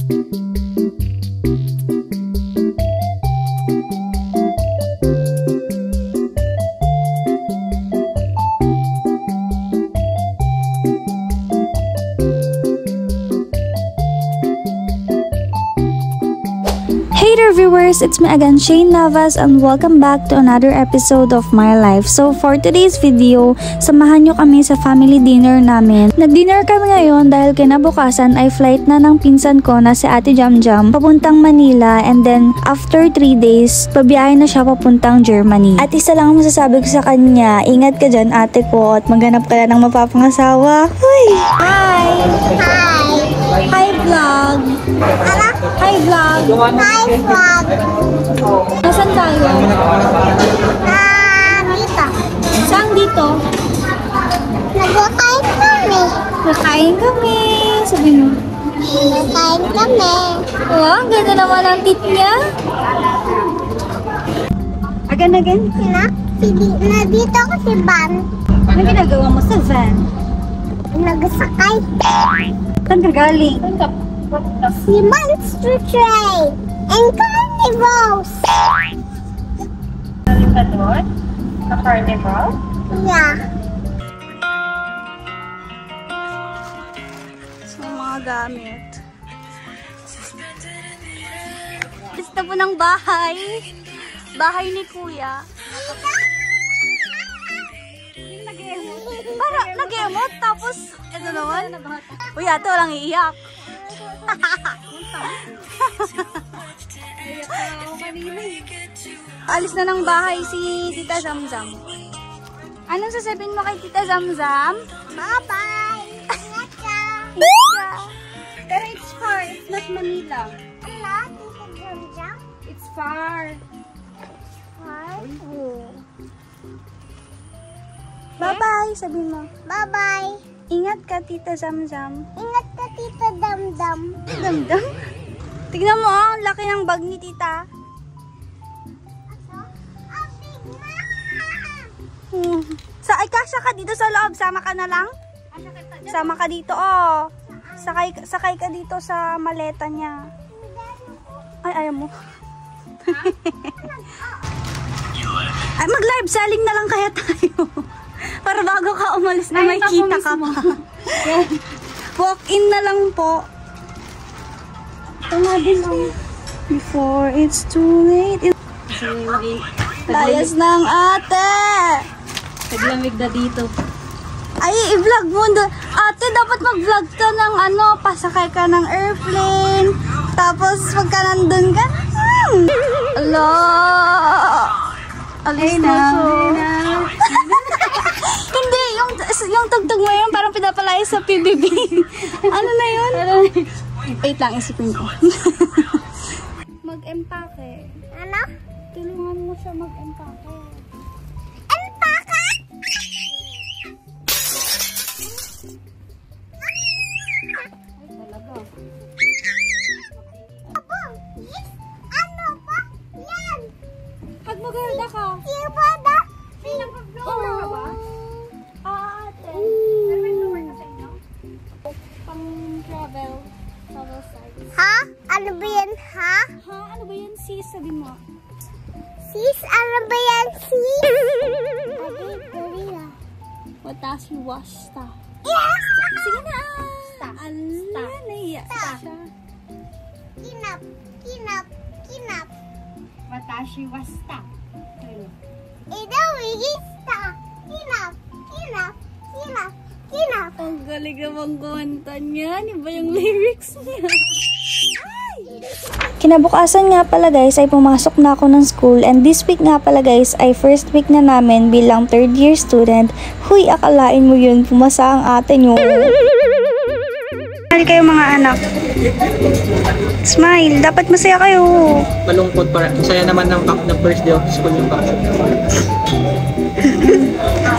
Hey there viewers, it's me again, Shane Navas, and welcome back to another episode of my life. So for today's video, samahan nyo kami sa family dinner namin. Nag-dinner kami ngayon dahil kinabukasan ay flight na ng pinsan ko na si Ate Jamjam papuntang Manila, and then after 3 days, pabiyahe na siya papuntang Germany. At isa lang ang masasabi ko sa kanya, ingat ka dyan ate ko at maghanap ka na ng mapapangasawa. Hoy! Hi! Hi vlog! Hi vlog! Hi vlog! Nasaan tayo? Dito. Saan dito? Nagkakain kami. Nakain kami. Sabi mo. Nagkakain kami. Wow, ganda naman ang tit niya. Again. Nandito ako si Van. Ano ginagawa mo sa van? Nagsakay. Saan ka galing? Si Monster Train and Carnivals. Galing ka doon? Sa carnival? Yeah. So, mga gamit. Gusto po ng bahay. Bahay ni Kuya. Para nag-emot, tapos ito naman. Uy, ate, walang iiyak. Alis na ng bahay si Tita Zamzam. Anong sasabihin mo kay Tita Zamzam? Bye-bye. Ingat ka. Pero it's far, it's not Manila. Hello, Tita Jamjam. It's far. Bye-bye, sabihin mo. Bye-bye. Ingat ka, Tita Zamzam. Ingat ka, Tita Damdam. Damdam? Tignan mo, ang laki ng bag ni Tita. Ay, kasya ka dito sa loob. Sama ka na lang? Sama ka dito, oh. Sakay ka dito sa maleta niya. Ay, ayaw mo. Ay, mag-live selling na lang kaya tayo. Para bago ka umalis na may kita ka pa. Walk-in na lang po. Ito nga din ang before it's too late. Layas ng ate! Naglamig na dito. Ay, i-vlog mo. Ate, dapat mag-vlog ka ng ano, pasakay ka ng airplane. Tapos, pagka nandun ka, ala! Alis na. Hindi, yung tugtog mo yun, parang pinapalaya sa PBB. Ano na yun? Wait lang, isipin ko. Mag-empake. Ano? Tulungan mo siya mag-empake. Empaka? Abo, yes. Ano ba? Yan. Pag magarda ka. Yung bada. Oo. Ate. Pero may blower na sa inyo? Pang travel sites. Ha? Ano ba yan, ha? Ha? Ano ba yan, sis? Sabi mo. Sis, ano ba yan, sis? Adi, Korea. Watashi washita. Yes! Sige na. Ala, naiya siya. Kinap. Watashi wasta. Ito, wigista. Kinap. Ang galing namang kumanta niya. Iba yung lyrics niya. Kinabukasan nga pala guys ay pumasok na ako ng school, and this week nga pala guys ay first week na namin bilang 3rd year student. Huy, akalain mo yun, pumasa ang ate nyo. Hali kayo mga anak. Smile, dapat masaya kayo. Malungkot para masaya naman ng first day of school yung back.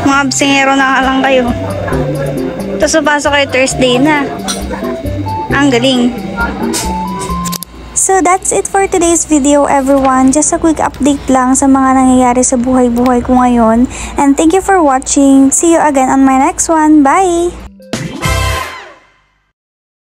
Mga absengero na lang kayo. Tapos pasok kayo Thursday na. Ang galing. So that's it for today's video everyone. Just a quick update lang sa mga nangyayari sa buhay-buhay ko ngayon. And thank you for watching. See you again on my next one. Bye!